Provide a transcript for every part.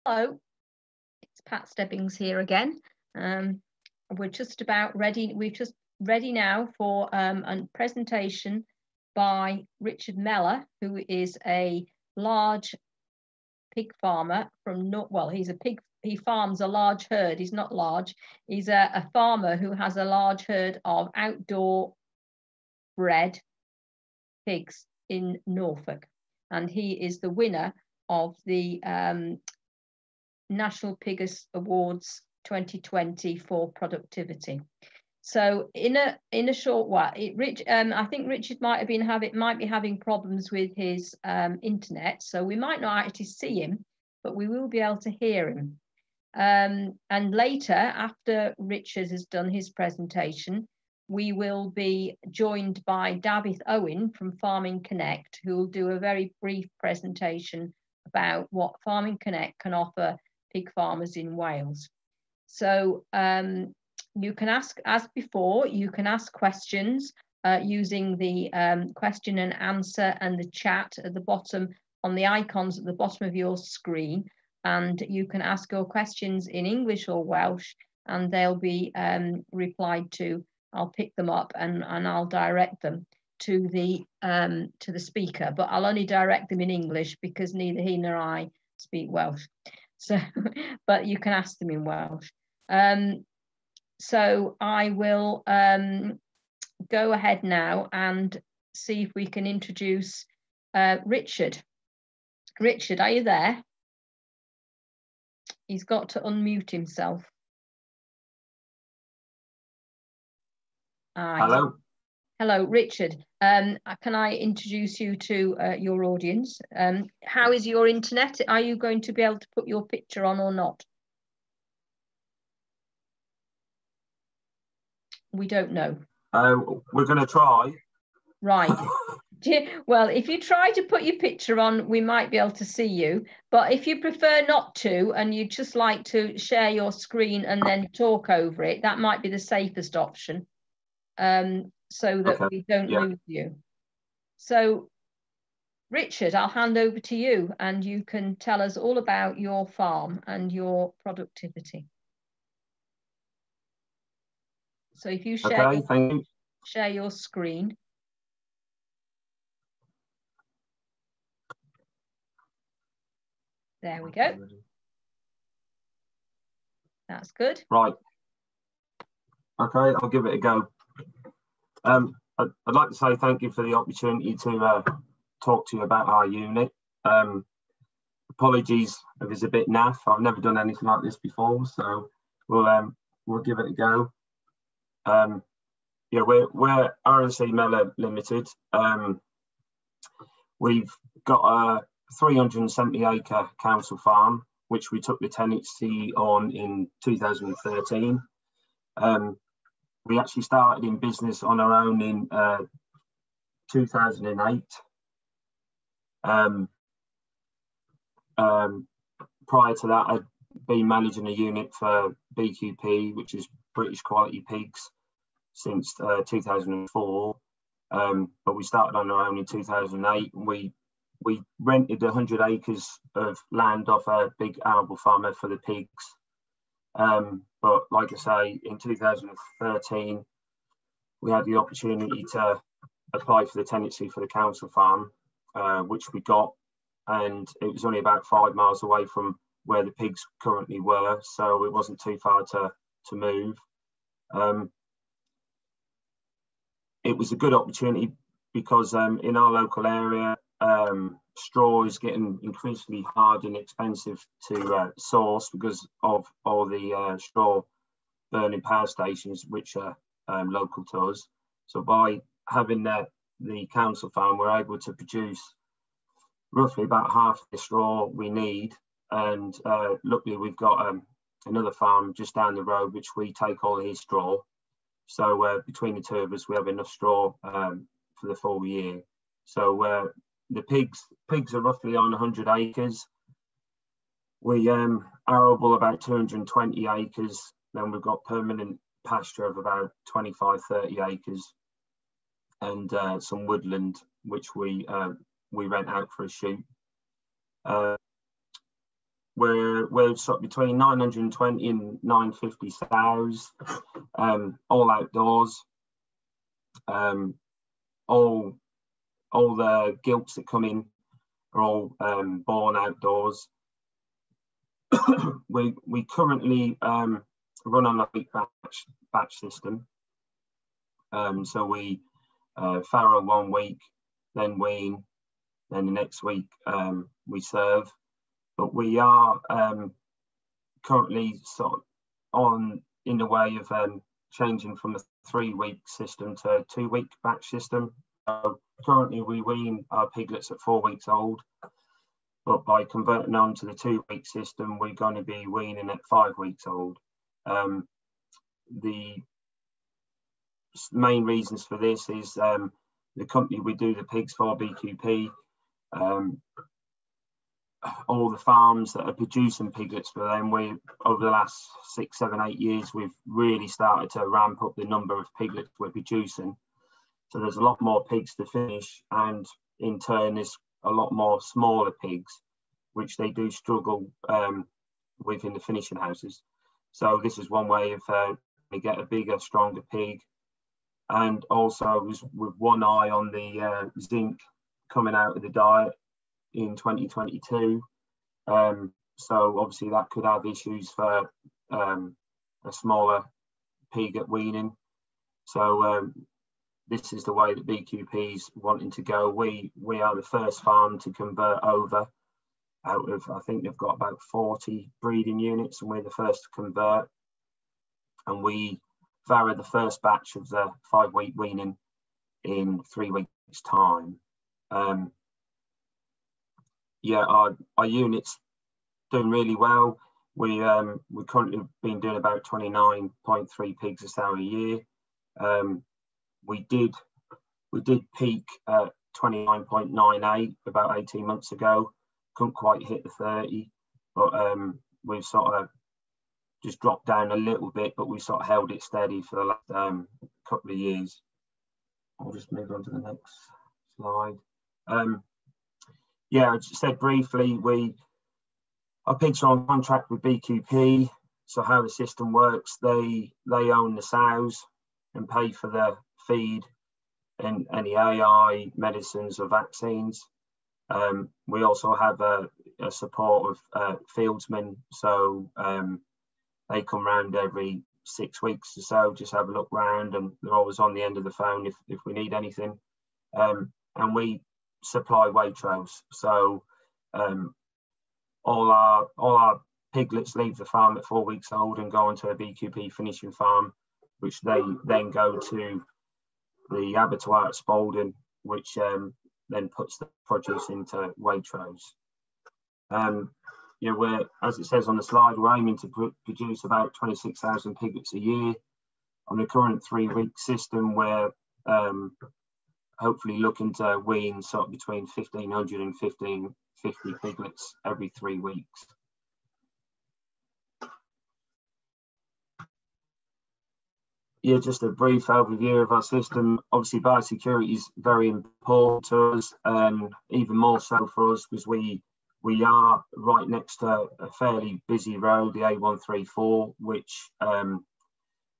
Hello, it's Pat Stebbings here again. We're just about ready. We're just ready now for a presentation by Richard Mellor, who is a large pig farmer from he farms a large herd. He's not large. He's a farmer who has a large herd of outdoor bred pigs in Norfolk, and he is the winner of the National Piggers Awards 2020 for productivity. So in a short while, I think Richard might be having problems with his internet, so we might not actually see him, but we will be able to hear him. And later, after Richard has done his presentation, we will be joined by David Owen from Farming Connect, who will do a very brief presentation about what Farming Connect can offer pig farmers in Wales. So you can ask, as before, you can ask questions using the question and answer and the chat at the bottom on the icons at the bottom of your screen, and you can ask your questions in English or Welsh, and they'll be replied to. I'll pick them up and I'll direct them to the speaker, but I'll only direct them in English because neither he nor I speak Welsh. So, but you can ask them in Welsh. So I will go ahead now and see if we can introduce Richard. Richard, are you there? He's got to unmute himself. Hello. Hello, Richard. Can I introduce you to your audience? How is your internet? Are you going to be able to put your picture on or not? We don't know. We're going to try. Right. Well, if you try to put your picture on, we might be able to see you. But if you prefer not to, and you'd just like to share your screen and then talk over it, that might be the safest option. So that we don't lose you. So, Richard, I'll hand over to you and you can tell us all about your farm and your productivity. So if you share your screen. There we go. That's good. Right. Okay, I'll give it a go. I'd like to say thank you for the opportunity to talk to you about our unit. Apologies if it's a bit naff. I've never done anything like this before, so we'll give it a go. Yeah, we're arloesi Mellor Limited. We've got a 370-acre council farm, which we took the tenancy on in 2013. We actually started in business on our own in 2008. Prior to that, I'd been managing a unit for BQP, which is British Quality Pigs, since 2004. But we started on our own in 2008. We rented 100 acres of land off a big arable farmer for the pigs. But like I say, in 2013, we had the opportunity to apply for the tenancy for the council farm, which we got, and it was only about 5 miles away from where the pigs currently were, so it wasn't too far to move. It was a good opportunity because in our local area, straw is getting increasingly hard and expensive to source because of all the straw burning power stations which are local to us. So by having the council farm, we're able to produce roughly about half the straw we need, and luckily we've got another farm just down the road which we take all his straw. So between the two of us, we have enough straw for the full year. So the pigs are roughly on 100 acres. We arable about 220 acres. Then we've got permanent pasture of about 25-30 acres, and some woodland which we rent out for a shoot. we're sort of between 920 and 950 sows, all outdoors. All the gilts that come in are all born outdoors. we currently run on a week batch system. So we farrow 1 week, then wean, then the next week we serve. But we are currently sort of in the way of changing from a 3-week system to a 2-week batch system. So currently we wean our piglets at 4 weeks old, but by converting on to the 2-week system, we're going to be weaning at 5 weeks old. The main reasons for this is the company we do the pigs for, BQP, all the farms that are producing piglets for them, over the last 6, 7, 8 years, we've really started to ramp up the number of piglets we're producing. So there's a lot more pigs to finish, and in turn there's a lot more smaller pigs, which they do struggle with in the finishing houses. So this is one way of to get a bigger, stronger pig. And also with one eye on the zinc coming out of the diet in 2022. So obviously that could have issues for a smaller pig at weaning. So this is the way that BQP's wanting to go. We are the first farm to convert over out of, I think they've got about 40 breeding units, and we're the first to convert. And we farrow the first batch of the 5-week weaning in 3 weeks' time. Yeah, our unit's doing really well. We currently been doing about 29.3 pigs a sow a year. We did peak at 29.98 about 18 months ago. Couldn't quite hit the 30, but we've sort of just dropped down a little bit, but we sort of held it steady for the last couple of years. I'll just move on to the next slide. Yeah, I just said briefly, our pigs are on contract with BQP. So how the system works, they own the sows and pay for the feed and any AI, medicines or vaccines. We also have a support of fieldsmen, so they come round every 6 weeks or so, just have a look round, and they're always on the end of the phone if we need anything. And we supply Waitrose, so all our piglets leave the farm at 4 weeks old and go onto a BQP finishing farm, which they then go to the abattoir at Spalding, which then puts the produce into Waitrose. You know, as it says on the slide, we're aiming to produce about 26,000 piglets a year. On the current 3-week system, we're hopefully looking to wean sort of between 1,500 and 1,550 piglets every 3 weeks. Yeah, just a brief overview of our system. Obviously, biosecurity is very important to us, even more so for us because we are right next to a fairly busy road, the A134, which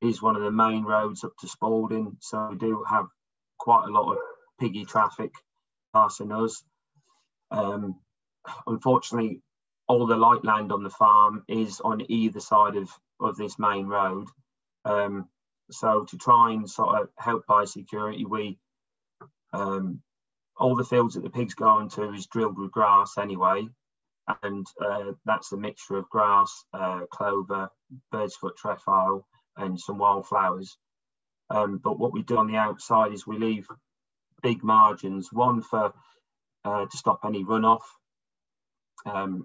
is one of the main roads up to Spalding. So we do have quite a lot of piggy traffic passing us. Unfortunately, all the light land on the farm is on either side of this main road. So to try and sort of help biosecurity, all the fields that the pigs go into is drilled with grass anyway, and that's a mixture of grass, clover, bird's foot trefoil, and some wildflowers. But what we do on the outside is we leave big margins, one for to stop any runoff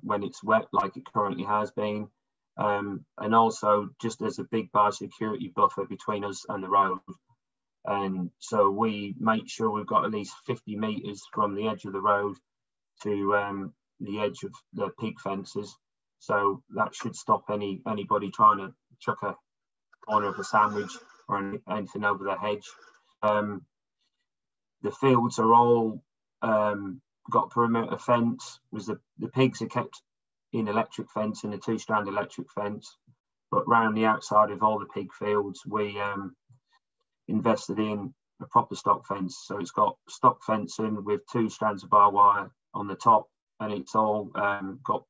when it's wet like it currently has been, and also just as a big biosecurity buffer between us and the road. And so we make sure we've got at least 50 metres from the edge of the road to the edge of the pig fences. So that should stop anybody trying to chuck a corner of a sandwich or anything over the hedge. The fields are all got perimeter fence, was the pigs are kept in electric fencing, a 2-strand electric fence. But round the outside of all the pig fields, we invested in a proper stock fence. So it's got stock fencing with 2 strands of barbed wire on the top, and it's all got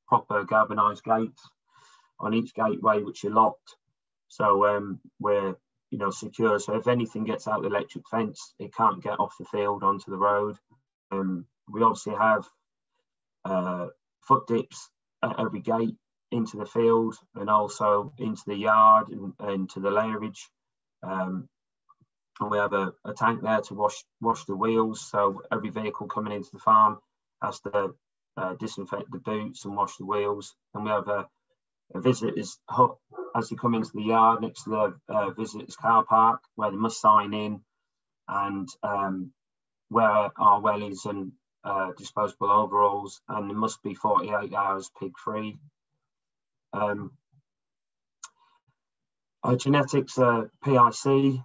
proper galvanised gates on each gateway, which are locked. So we're secure. So if anything gets out the electric fence, it can't get off the field onto the road. We obviously have foot dips at every gate into the field and also into the yard and to the layerage. And we have a tank there to wash the wheels. So every vehicle coming into the farm has to disinfect the boots and wash the wheels. And we have a visitor's hut as they come into the yard next to the visitors car park, where they must sign in and wear our wellies and disposable overalls, and there must be 48 hours pig free. Our genetics are PIC.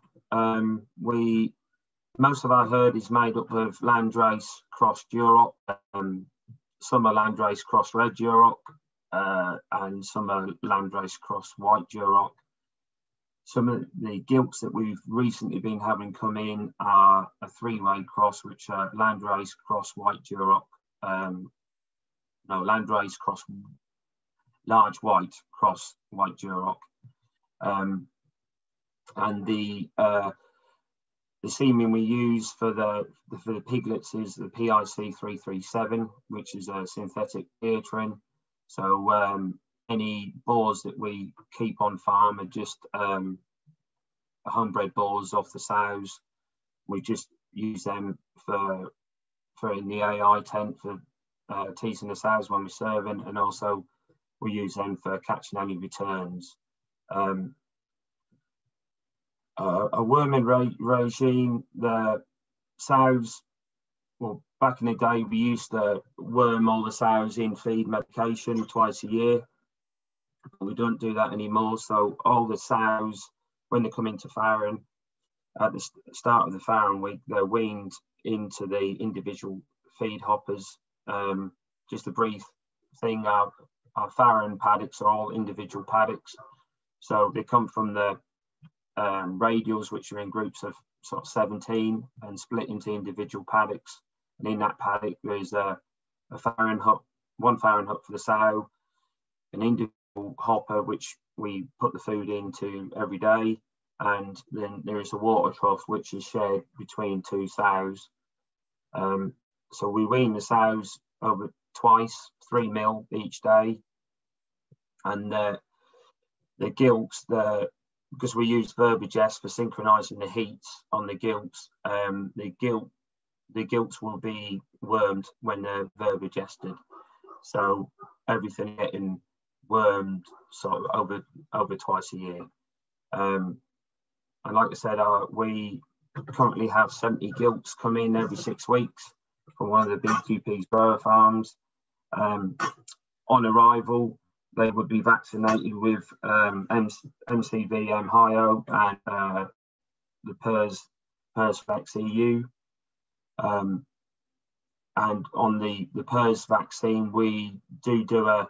Most of our herd is made up of landrace crossed Duroc. Some are landrace crossed red Duroc, and some are landrace crossed white Duroc. Some of the gilts that we've recently been having come in are a 3-way cross, which are landrace cross white Duroc. Landrace cross large white cross white Duroc. And the semen we use for the piglets is the PIC 337, which is a synthetic ear trim. So any boars that we keep on farm are just homebred boars off the sows. We just use them for in the AI tent for teasing the sows when we're serving, and also we use them for catching any returns. A worming regime, the sows, well, back in the day we used to worm all the sows in feed medication twice a year, but we don't do that anymore. So all the sows, when they come into farrowing, at the start of the farrowing week, they're weaned into the individual feed hoppers. Just a brief thing, our farrowing paddocks are all individual paddocks. So they come from the radials, which are in groups of sort of 17 and split into individual paddocks. And in that paddock, there's a farrowing hut, one farrowing hut for the sow, an individual hopper, which we put the food into every day. And then there is a water trough, which is shared between 2 sows. So we wean the sows over twice, 3 mil each day. And the gilts, because we use verbiges for synchronizing the heats on the gilts, the gilts will be wormed when they're verbigested. So everything getting wormed sort of over twice a year. And like I said, we currently have 70 gilts come in every 6 weeks from one of the BQP's grower farms. On arrival, they would be vaccinated with MCV Ohio and the PRRS EU. And on the PRRS vaccine, we do a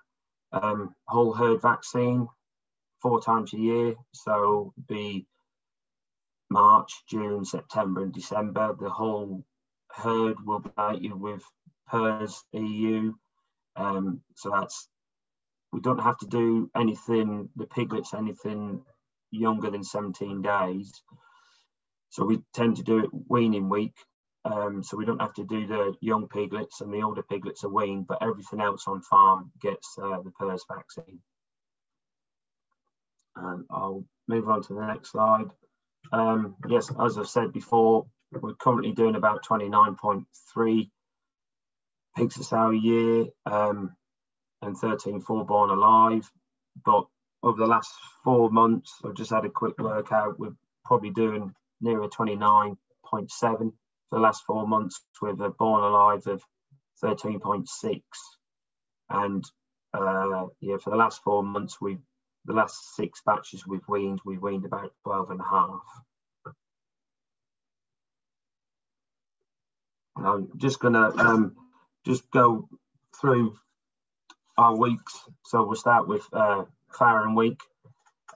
whole herd vaccine 4 times a year. So be March, June, September and December. The whole herd will be vaccinated with PRRS EU. So that's, we don't have to do anything, the piglets, anything younger than 17 days. So we tend to do it weaning week. So we don't have to do the young piglets, and the older piglets are weaned, but everything else on farm gets the PRRS vaccine. I'll move on to the next slide. Yes, as I've said before, we're currently doing about 29.3 pigs a sow a year, and 13 full-born alive. But over the last 4 months, I've just had a quick workout, we're probably doing nearer 29.7 for the last 4 months, with a born alive of 13.6. And yeah, for the last 4 months, the last 6 batches we've weaned about 12.5. I'm just gonna just go through our weeks. So we'll start with farrowing week.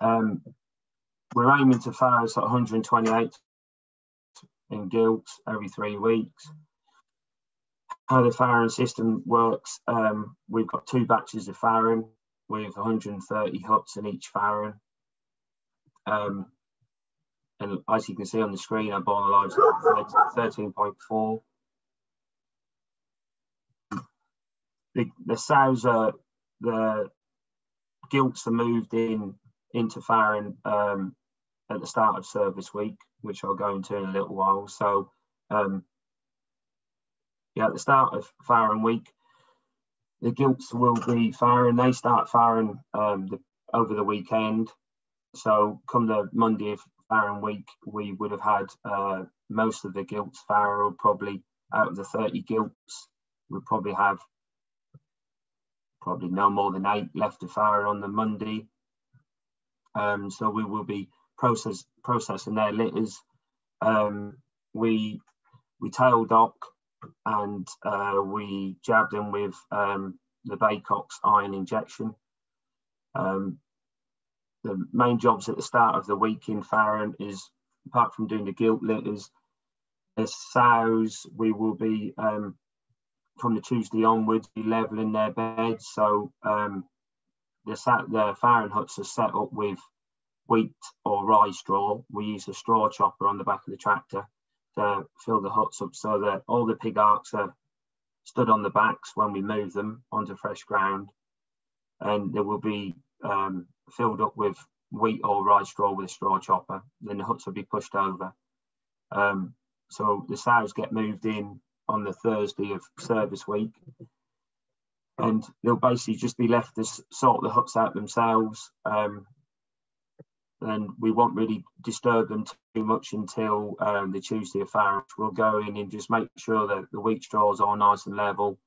We're aiming to farrow at 128 in gilts every 3 weeks. How the farrowing system works, we've got 2 batches of farrowing with 130 huts in each farrowing. And as you can see on the screen, our born alive is 13.4. The sows are, the gilts are moved into farrowing at the start of service week, which I'll go into in a little while. So yeah, at the start of farrowing week, the gilts will be farrowing. They start farrowing over the weekend. So come the Monday of farrowing week, we would have had most of the gilts farrowed. Probably out of the 30 gilts, we'll probably have no more than 8 left to farrow on the Monday. So we will be processing their litters. We tail dock and we jab them with the Baycox iron injection. The main jobs at the start of the week in farrowing is, apart from doing the gilt litters, the sows, we will be from the Tuesday onwards be levelling their beds. So the farrowing huts are set up with wheat or rye straw. We use a straw chopper on the back of the tractor to fill the huts up so that all the pig arks are stood on the backs when we move them onto fresh ground, and they will be filled up with wheat or rye straw with a straw chopper. Then the huts will be pushed over. So the sows get moved in on the Thursday of service week, and they'll basically just be left to sort the huts out themselves. And we won't really disturb them too much until the Tuesday of farrowing. We'll go in and just make sure that the wheat straws are nice and level,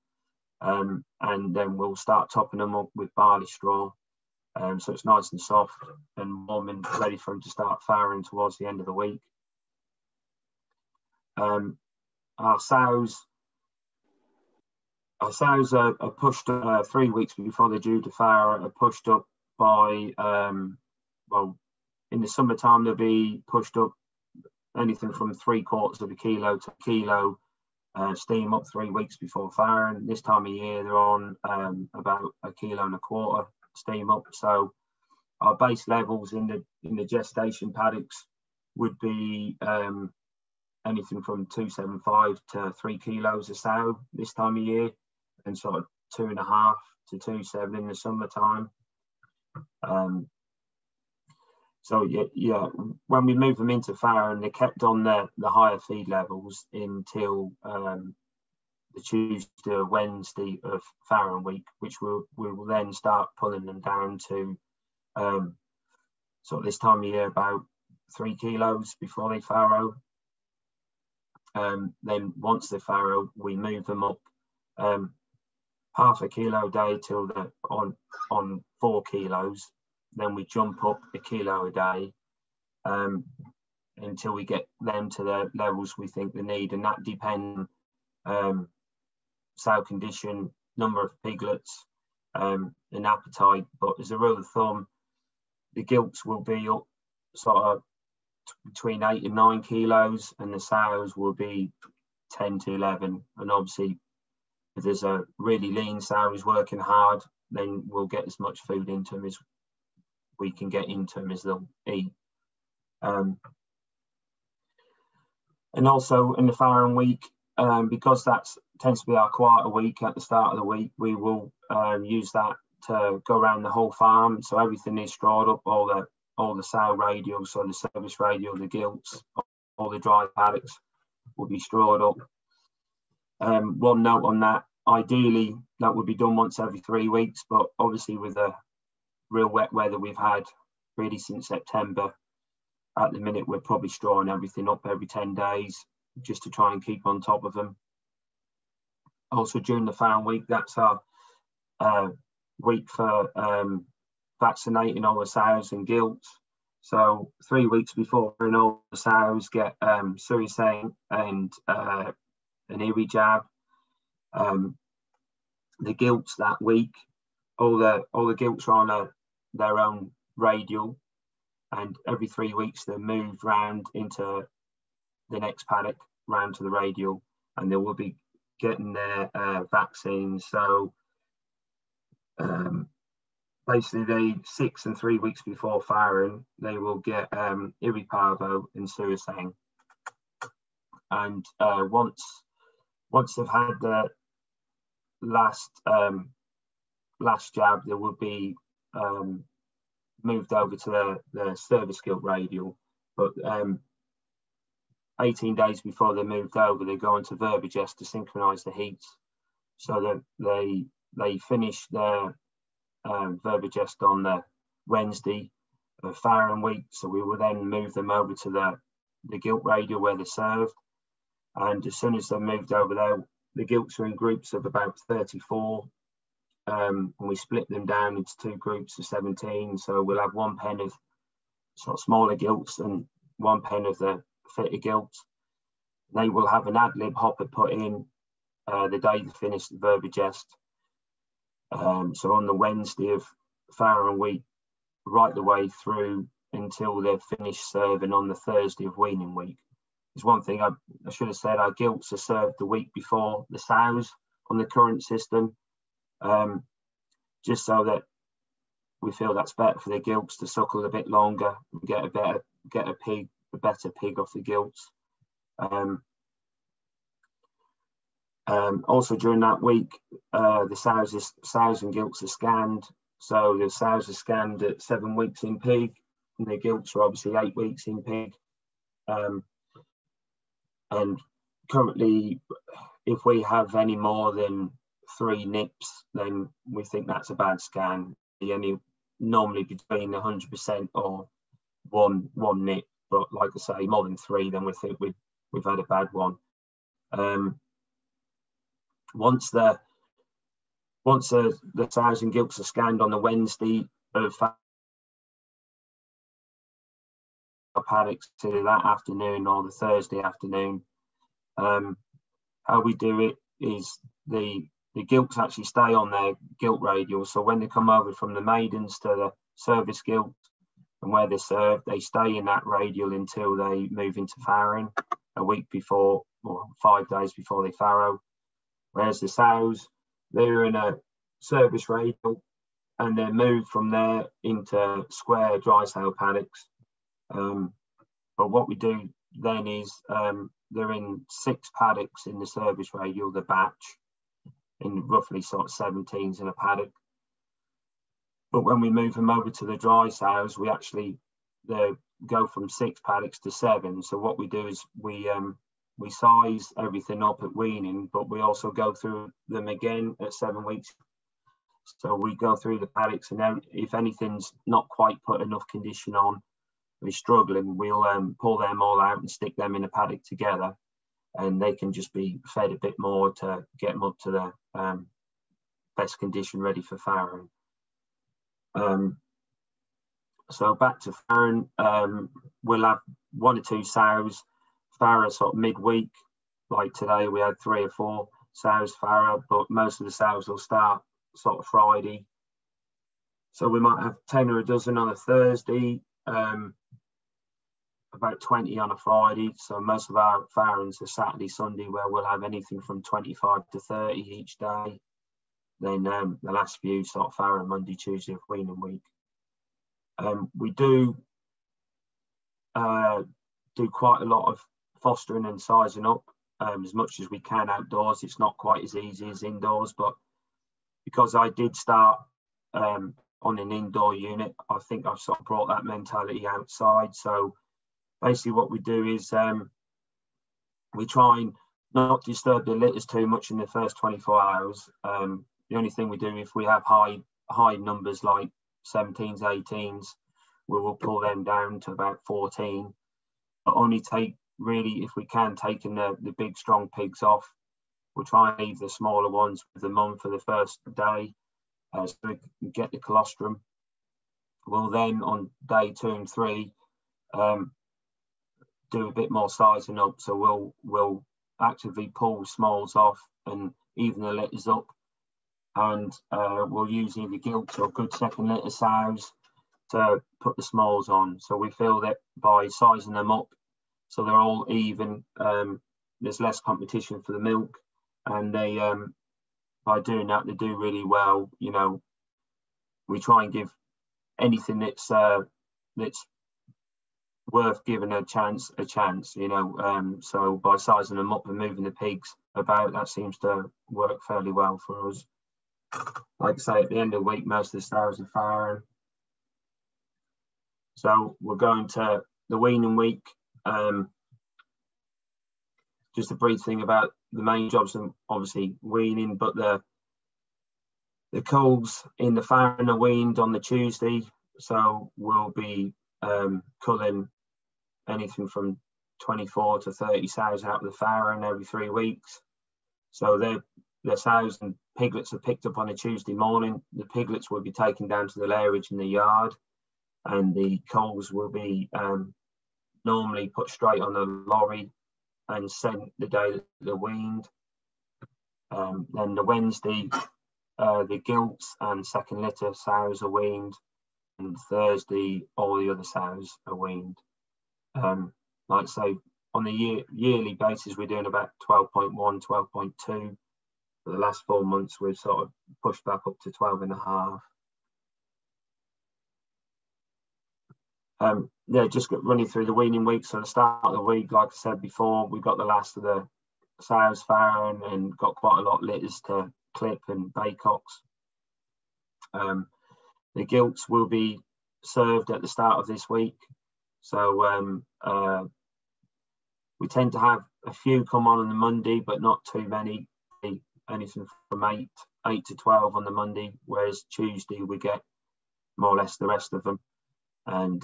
and then we'll start topping them up with barley straw, so it's nice and soft and warm and ready for them to start farrowing towards the end of the week. Our sows are pushed 3 weeks before they're due to farrow, are pushed up by, well, in the summertime they'll be pushed up anything from 3/4 kilo to a kilo, steam up 3 weeks before farrowing. This time of year they're on about 1.25 kilos steam up. So our base levels in the gestation paddocks would be anything from 275 to 3 kilos a sow this time of year, and sort of 2.5 to 2.7 in the summertime. So yeah, when we move them into farrowing, they're kept on the higher feed levels until the Tuesday or Wednesday of farrowing week, which we will then start pulling them down to sort of this time of year about 3 kilos before they farrow. Then once they farrow, we move them up 0.5 kilo a day till they're on 4 kilos. Then we jump up 1 kilo a day until we get them to the levels we think they need, and that depends on sow condition, number of piglets, and appetite. But as a rule of thumb, the gilts will be up sort of between 8 and 9 kilos, and the sows will be 10 to 11. And obviously, if there's a really lean sow who's working hard, then we'll get as much food into them as we can get into them as they'll eat. And also in the farrowing week, because that tends to be our quieter week at the start of the week, we will use that to go around the whole farm. So everything is strawed up, all the sow radials, so the service radial, the gilts, all the dry paddocks will be strawed up. One note on that, ideally that would be done once every 3 weeks, but obviously with the real wet weather we've had really since September, at the minute we're probably strawing everything up every 10 days just to try and keep on top of them. Also during the farrowing week, that's our week for vaccinating all the sows and gilts. So 3 weeks before, all the sows get Surisane and an Erie jab. The gilts that week all the gilts are on their own radial, and every 3 weeks they're moved round into the next paddock, round to the radial, and they will be getting their vaccines. So basically, they 6 and 3 weeks before farrowing, they will get Iriparvo and Suisang, and once they've had the last jab, they will be moved over to the service gilt radial. But 18 days before they're moved over, they go into Verbigest to synchronise the heats, so that they finish their Verbigest on the Wednesday of farrowing week. So we will then move them over to the gilt radial where they're served, and as soon as they're moved over there, the gilts are in groups of about 34, and we split them down into 2 groups of 17. So we'll have 1 pen of sort of smaller gilts and 1 pen of the fitter gilts. They will have an ad lib hopper put in the day they finish the Verbigest. So on the Wednesday of farrowing week, right the way through until they're finished serving on the Thursday of weaning week. There's one thing I should have said: our gilts are served the week before the sows on the current system, just so that we feel that's better for the gilts to suckle a bit longer and get a better pig off the gilts. Also during that week, the sows and gilts are scanned. So the sows are scanned at 7 weeks in pig, and the gilts are obviously 8 weeks in pig. And currently, if we have any more than 3 nips, then we think that's a bad scan. Normally between 100% or one nip, but like I say, more than 3, then we think we've had a bad one. Once the sows and gilts are scanned on the Wednesday of paddocks to that afternoon or the Thursday afternoon, how we do it is the gilts actually stay on their gilt radial. So when they come over from the maidens to the service gilt and where they're served, they stay in that radial until they move into farrowing a week before, or 5 days before they farrow. Whereas the sows, they're in a service radial and they're moved from there into square dry sow paddocks. But what we do then is they're in 6 paddocks in the service radial, the batch, in roughly sort of 17s in a paddock. But when we move them over to the dry sows, we actually go from 6 paddocks to 7. So what we do is we size everything up at weaning, but we also go through them again at 7 weeks. So we go through the paddocks, and then if anything's not quite put enough condition on, we're struggling, we'll pull them all out and stick them in a paddock together, and they can just be fed a bit more to get them up to the best condition ready for farrowing. So back to farrowing, we'll have 1 or 2 sows farrow sort of midweek. Like today we had 3 or 4 sows farrow, but most of the sows will start sort of Friday. So we might have 10 or a dozen on a Thursday, about 20 on a Friday. So most of our farrowings are Saturday, Sunday, where we'll have anything from 25 to 30 each day. Then the last few sort of farrow Monday, Tuesday of weaning week. We do quite a lot of fostering and sizing up as much as we can outdoors. It's not quite as easy as indoors, but because I did start on an indoor unit, I think I've sort of brought that mentality outside. So basically what we do is we try and not disturb the litters too much in the first 24 hours. The only thing we do, if we have high numbers like 17s, 18s, we will pull them down to about 14, but only take, really, if we can, taking the big strong pigs off. We'll try and leave the smaller ones with the mum for the first day, so we can get the colostrum. We'll then on day 2 and 3 do a bit more sizing up. So we'll actively pull smalls off and even the litters up and we'll use either gilts or good second litter sows to put the smalls on. So we feel that by sizing them up so they're all even, there's less competition for the milk, and they by doing that they do really well. You know, we try and give anything that's worth giving a chance, you know. So by sizing them up and moving the pigs about, that seems to work fairly well for us. Like I say, at the end of the week, most of the sows are farrowing. So we're going to the weaning week. Just a brief thing about the main jobs, and obviously weaning, but the coals in the farrowing are weaned on the Tuesday. So we'll be culling anything from 24 to 30 sows out of the farrowing every 3 weeks. So the sows and piglets are picked up on a Tuesday morning. The piglets will be taken down to the lairage in the yard, and the coals will be normally put straight on a lorry and sent the day that they're weaned. Then the Wednesday, the gilts and second litter sows are weaned, and Thursday all the other sows are weaned. Like I say, on a yearly basis, we're doing about 12.1, 12.2. For the last 4 months, we've sort of pushed back up to 12.5. Yeah, just running through the weaning week. So the start of the week, like I said before, we got the last of the sows farrowing and got quite a lot of litters to clip and baycocks. The gilts will be served at the start of this week. So we tend to have a few come on the Monday, but not too many. Anything from 8 to 12 on the Monday, whereas Tuesday we get more or less the rest of them. And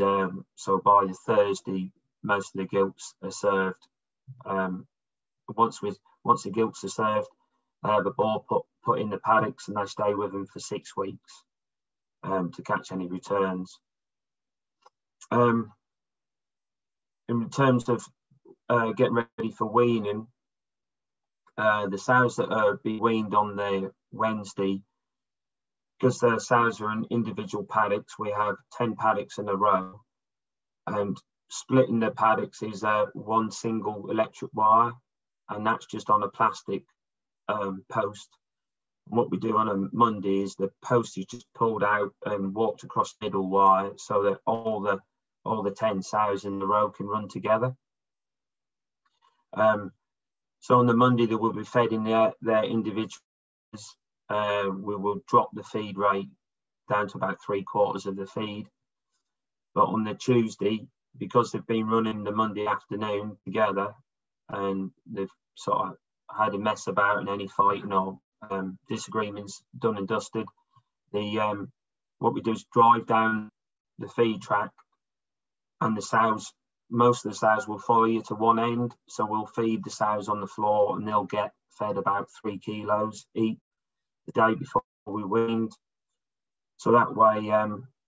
so by the Thursday, most of the gilts are served. Once the gilts are served, they have a boar put in the paddocks, and they stay with them for 6 weeks to catch any returns. In terms of getting ready for weaning, the sows that are being weaned on the Wednesday, because the sows are in individual paddocks, we have 10 paddocks in a row, and splitting the paddocks is one single electric wire, and that's just on a plastic post. And what we do on a Monday is the post is just pulled out and walked across the middle wire, so that all the 10 sows in the row can run together. So on the Monday, they will be fed in their individuals. We will drop the feed rate down to about 3/4 of the feed. But on the Tuesday, because they've been running the Monday afternoon together, and they've sort of had a mess about and any fighting or disagreements done and dusted, what we do is drive down the feed track, and the sows, most of the sows will follow you to one end. So we'll feed the sows on the floor, and they'll get fed about 3 kilos each the day before we weaned. So that way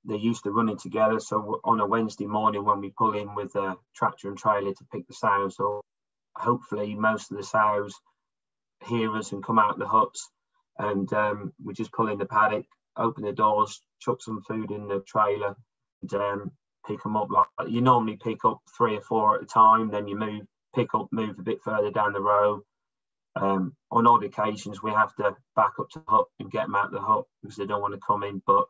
they're used to running together. So on a Wednesday morning, when we pull in with a tractor and trailer to pick the sows up, hopefully most of the sows hear us and come out the huts, and we just pull in the paddock, open the doors, chuck some food in the trailer, and pick them up. Like you normally pick up 3 or 4 at a time, then you move a bit further down the row. On odd occasions, we have to back up to the hut and get them out of the hut because they don't want to come in. But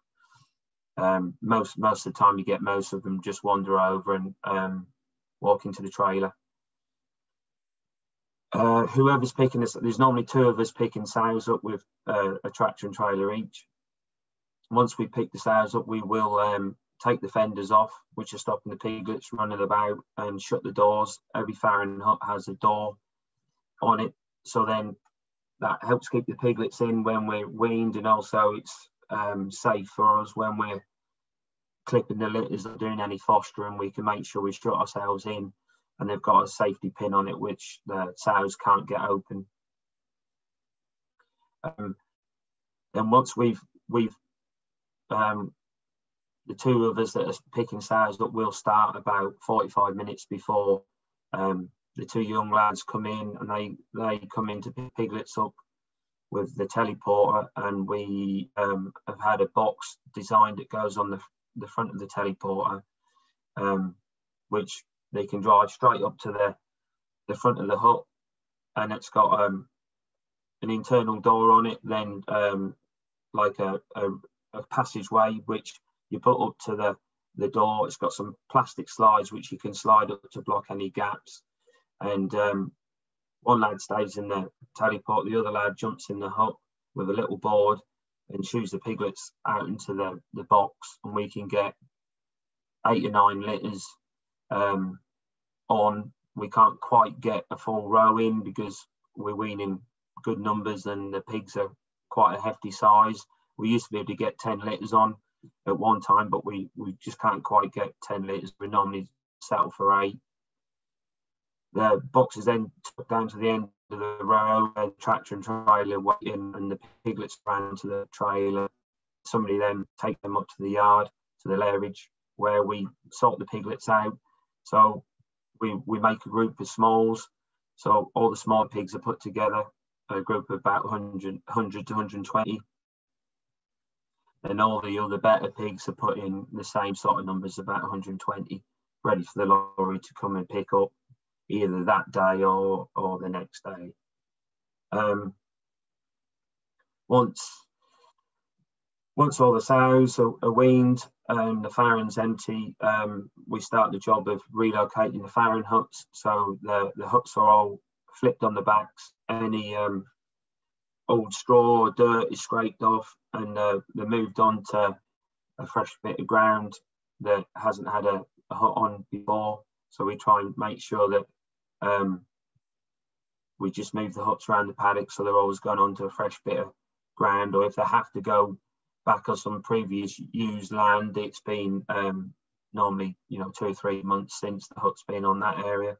most of the time, you get most of them just wander over and walk into the trailer. Whoever's picking this, there's normally 2 of us picking sows up with a tractor and trailer each. Once we pick the sows up, we will take the fenders off, which are stopping the piglets running about, and shut the doors. Every farrowing hut has a door on it, so then that helps keep the piglets in when we're weaned, and also it's safe for us when we're clipping the litters or doing any fostering. We can make sure we shut ourselves in, and they've got a safety pin on it which the sows can't get open. And once we've the 2 of us that are picking sows up will start about 45 minutes before the 2 young lads come in, and they come in to pick piglets up. with the teleporter, and we have had a box designed that goes on the front of the teleporter, which they can drive straight up to the front of the hut, and it's got an internal door on it, then like a passageway which you put up to the door. It's got some plastic slides which you can slide up to block any gaps, and one lad stays in the teleport, the other lad jumps in the hut with a little board and shoots the piglets out into the box, and we can get 8 or 9 litters on. We can't quite get a full row in because we're weaning good numbers and the pigs are quite a hefty size. We used to be able to get 10 litters on at one time, but we just can't quite get 10 litters. We normally settle for 8. The box is then took down to the end of the row, the tractor and trailer waiting, and the piglets ran to the trailer. Somebody then take them up to the yard, to the lairage, where we sort the piglets out. So we make a group of smalls. So all the small pigs are put together, a group of about 100 to 120. And all the other better pigs are put in the same sort of numbers, about 120, ready for the lorry to come and pick up either that day or the next day. Once all the sows are weaned and the farron's empty, we start the job of relocating the farron huts. So the huts are all flipped on the backs. Any old straw or dirt is scraped off, and they're moved on to a fresh bit of ground that hasn't had a hut on before. So we try and make sure that we just move the huts around the paddock, so they're always going onto a fresh bit of ground, or if they have to go back on some previous used land, it's been normally 2 or 3 months since the hut's been on that area.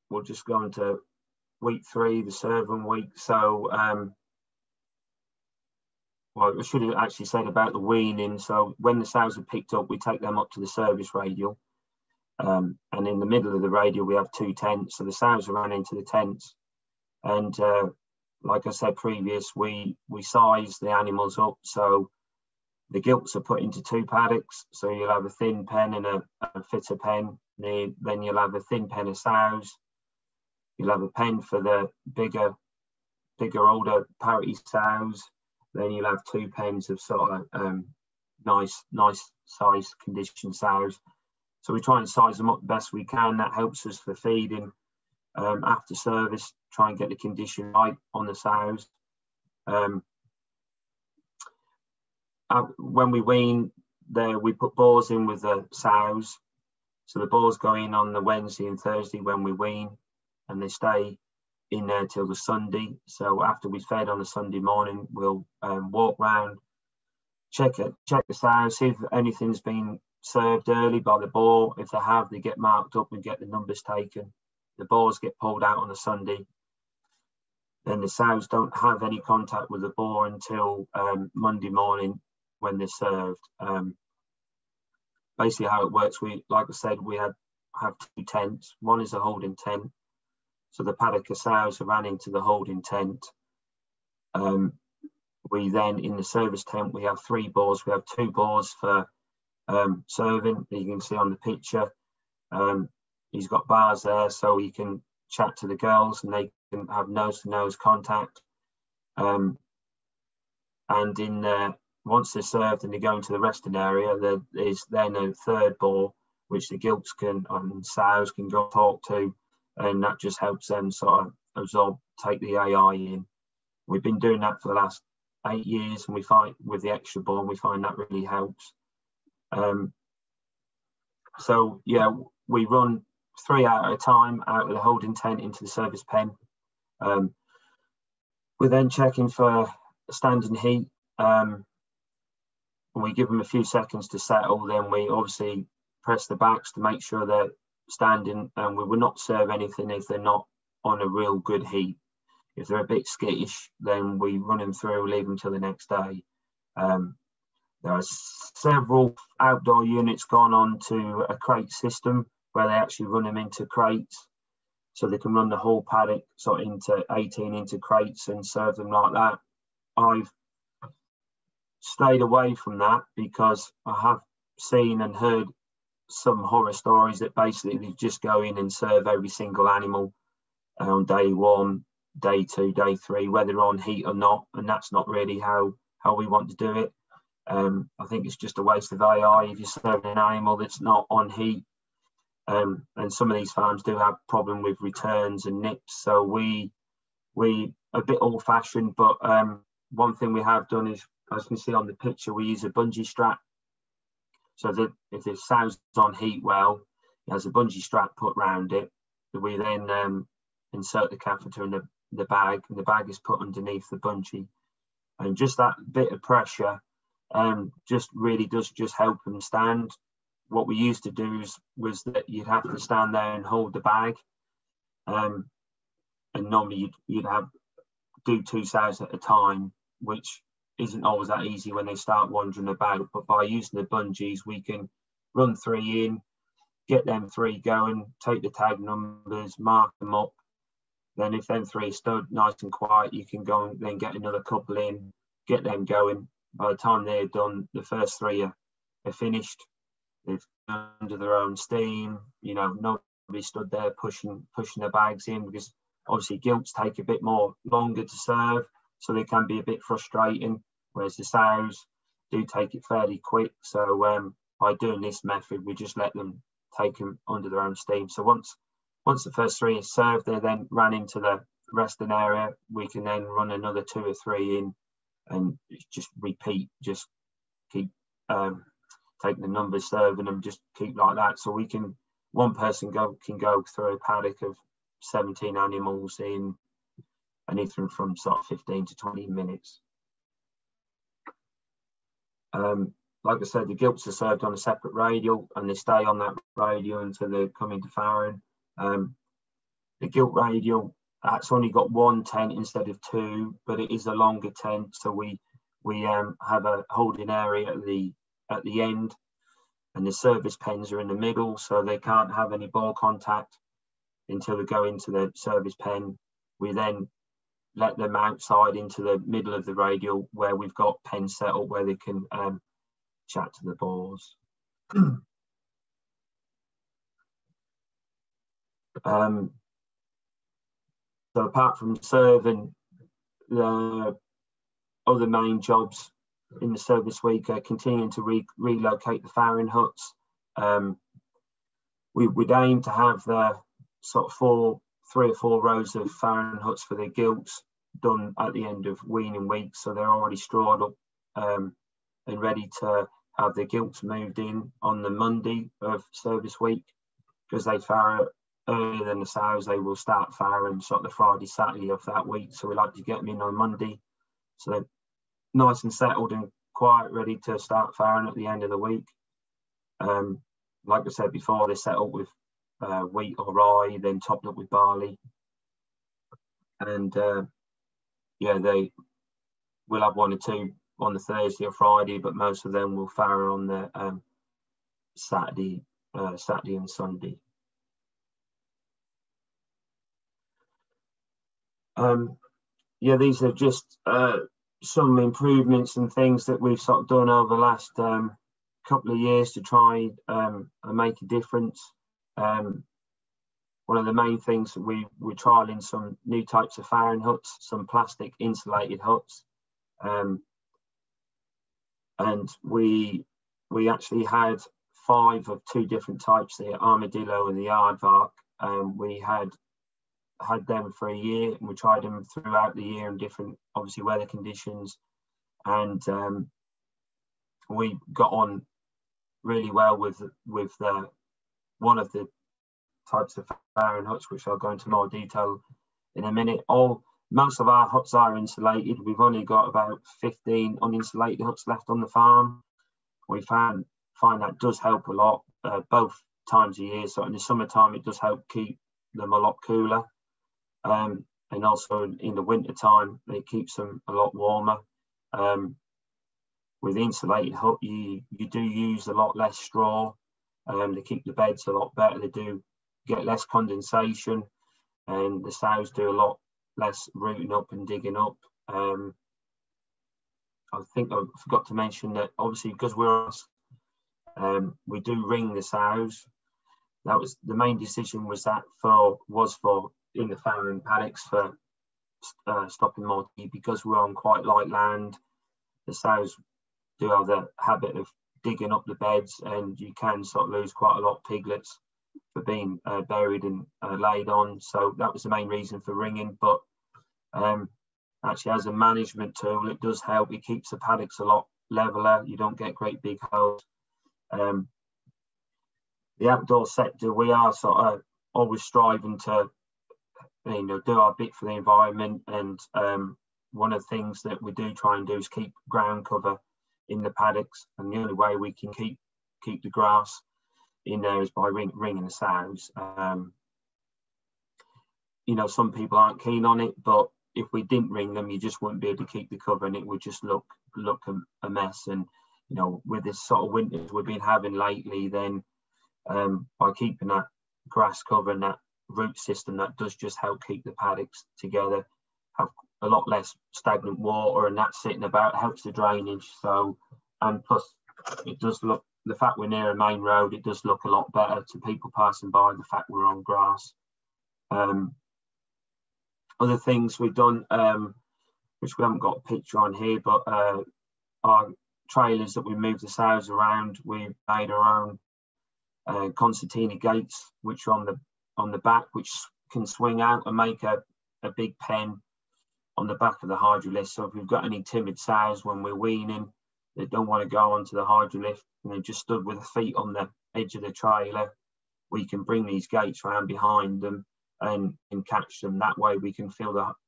We'll just go into week 3, the serving week. So well, I should have actually said about the weaning. So when the sows are picked up, we take them up to the service radial. And in the middle of the radial, we have 2 tents. So the sows are run into the tents. And like I said previous, we size the animals up. So the gilts are put into 2 paddocks. So you'll have a thin pen and a fitter pen. Then you'll have a thin pen of sows. You'll have a pen for the bigger, older parity sows. Then you'll have 2 pens of sort of nice size conditioned sows. So we try and size them up the best we can. That helps us for feeding after service. Try and get the condition right on the sows. When we wean, we put boars in with the sows. So the boars go in on the Wednesday and Thursday when we wean, and they stay in there till the Sunday. So after we've fed on the Sunday morning, we'll walk round, check the sows, see if anything's been served early by the boar. If they have, they get marked up and get the numbers taken. The boars get pulled out on a Sunday. Then the sows don't have any contact with the boar until Monday morning when they're served. Basically how it works, like I said, we have 2 tents. One is a holding tent. So the paddock of sows are ran into the holding tent. We then, in the service tent, we have 3 boars. We have 2 boars for serving. You can see on the picture, he's got bars there so he can chat to the girls and they can have nose-to-nose contact. And once they're served and they go into the resting area, there is then a 3rd boar, which the gilts and sows can go talk to, and that just helps them sort of absorb, take the AI in. We've been doing that for the last 8 years, and we find with the extra boar, we find that really helps. So yeah, we run 3 out at a time out of the holding tent into the service pen. We're then checking for standing heat. We give them a few seconds to settle. Then we obviously press the backs to make sure they're standing, and we will not serve anything if they're not on a real good heat. If they're a bit skittish, then we run them through, leave them till the next day. There are several outdoor units gone on to a crate system, where they actually run them into crates, so they can run the whole paddock sort of into 18 into crates and serve them like that. I've stayed away from that because I have seen and heard some horror stories that basically they just go in and serve every single animal on day 1, day 2, day 3, whether on heat or not, and that's not really how we want to do it. I think it's just a waste of AI if you're serving an animal that's not on heat. And some of these farms do have problem with returns and nips, so we a bit old-fashioned, but one thing we have done is, as you can see on the picture, we use a bungee strap, so that if the sow's on heat well, it has a bungee strap put round it. We then insert the catheter in the bag, and the bag is put underneath the bungee, and just that bit of pressure just really does just help them stand. What we used to do was that you'd have to stand there and hold the bag, and normally you'd have do 2 sows at a time, which isn't always that easy when they start wandering about. But by using the bungees, we can run 3 in, get them 3 going, take the tag numbers, mark them up. Then if them 3 stood nice and quiet, you can go and then get another couple in, get them going. By the time they're done, the first 3 are finished. They've under their own steam. You know, nobody stood there pushing the bags in, because obviously gilts take a bit more longer to serve, so they can be a bit frustrating, whereas the sows do take it fairly quick. So by doing this method, we just let them take them under their own steam. So once the first 3 is served, they're then ran into the resting area. We can then run another 2 or 3 in, and just repeat, just keep taking the numbers, serving them, just keep like that. So one person can go through a paddock of 17 animals in anything from sort of 15 to 20 minutes. Like I said, the gilts are served on a separate radial, and they stay on that radial until they come into farrowing. The gilt radial, that's only got 1 tent instead of 2, but it is a longer tent, so we have a holding area at the end, and the service pens are in the middle, so they can't have any ball contact until they go into the service pen. We then let them outside into the middle of the radial, where we've got pens set up where they can chat to the balls. So apart from serving, the other main jobs in the service week are continuing to relocate the farrowing huts. We would aim to have the sort of 3 or 4 rows of farrowing huts for the gilts done at the end of weaning week, so they're already strawed up and ready to have the gilts moved in on the Monday of service week. Because they farrow earlier than the sows, they will start farrowing sort of the Friday, Saturday of that week, so we like to get them in on Monday, so they're nice and settled and quiet, ready to start farrowing at the end of the week. Like I said before, they're set up with wheat or rye, then topped up with barley, and yeah, they will have 1 or 2 on the Thursday or Friday, but most of them will farrow on the Saturday and Sunday. Yeah, these are just some improvements and things that we've sort of done over the last couple of years to try and make a difference. One of the main things that we're trialing some new types of farrowing huts, some plastic insulated huts, and we actually had 5 of 2 different types, the armadillo and the aardvark. We had them for a year, and we tried them throughout the year in different, obviously, weather conditions, and we got on really well with one of the types of farrowing huts, which I'll go into more detail in a minute. Most of our huts are insulated. We've only got about 15 uninsulated huts left on the farm. We find that does help a lot, both times of year. So in the summertime, it does help keep them a lot cooler. And also in the winter time, it keeps them a lot warmer. With the insulated hut, you do use a lot less straw. They keep the beds a lot better. They do get less condensation, and the sows do a lot less rooting up and digging up. I think I forgot to mention that obviously because we do ring the sows. That was the main decision, was for in the farrowing paddocks for stopping mortality, because we're on quite light land. The sows do have the habit of digging up the beds, and you can sort of lose quite a lot of piglets for being buried and laid on. So that was the main reason for ringing. But actually, as a management tool, it does help. It keeps the paddocks a lot leveler. You don't get great big holes. The outdoor sector, we are sort of always striving to, do our bit for the environment. And one of the things that we do try and do is keep ground cover in the paddocks. And the only way we can keep the grass in there is by ringing the sows. Some people aren't keen on it, but if we didn't ring them, you just wouldn't be able to keep the cover, and it would just look a mess. And with this sort of winters we've been having lately, then by keeping that grass cover and that root system, that does just help keep the paddocks together, have a lot less stagnant water, and that sitting about helps the drainage. So, and plus it does look, the fact we're near a main road, it does look a lot better to people passing by, the fact we're on grass. Other things we've done, which we haven't got a picture on here, but our trailers that we move the sows around, we've made our own concertina gates, which are on the back, which can swing out and make a big pen on the back of the hydrolift. So if we've got any timid sows when we're weaning, they don't want to go onto the hydrolift and they just stood with their feet on the edge of the trailer, we can bring these gates around behind them and catch them. That way we can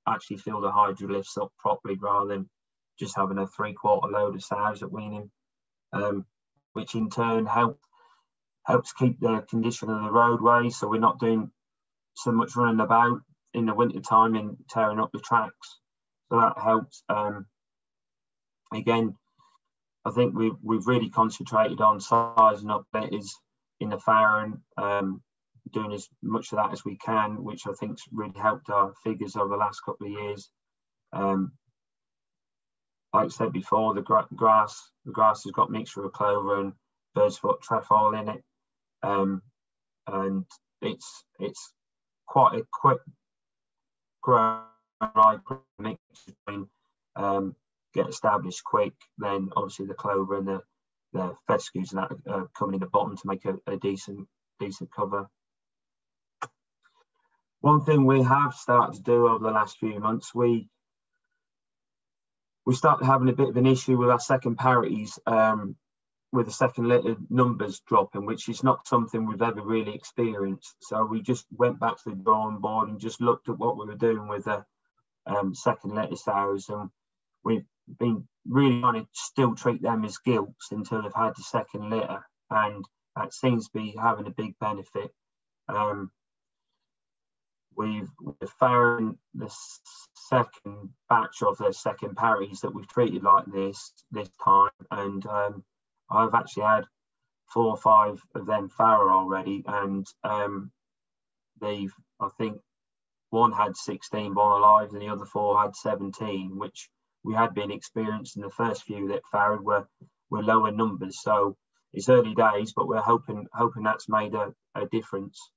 actually fill the hydrolifts up properly, rather than just having a 3/4 load of sows at weaning, which in turn helps keep the condition of the roadway, so we're not doing so much running about in the winter time and tearing up the tracks. So that helps. Again, I think we've really concentrated on sizing up letters in the farrowing, doing as much of that as we can, which I think's really helped our figures over the last couple of years. Like I said before, the grass has got mixture of clover and bird's foot trefoil in it, and it's quite a quick grow mix between get established quick. Then obviously the clover and the fescues and that coming in the bottom to make a decent cover. One thing we have started to do over the last few months, we started having a bit of an issue with our second parities, with the second litter numbers dropping, which is not something we've ever really experienced. So we just went back to the drawing board and just looked at what we were doing with the second litter sows, and we've been really trying to still treat them as gilts until they've had the second litter, and that seems to be having a big benefit. We're farrowing the second batch of the second parities that we've treated like this time, and I've actually had 4 or 5 of them farrow already, and I think one had 16 born alive and the other 4 had 17, which we had been experiencing. The first few that farrowed were lower numbers. So it's early days, but we're hoping that's made a difference.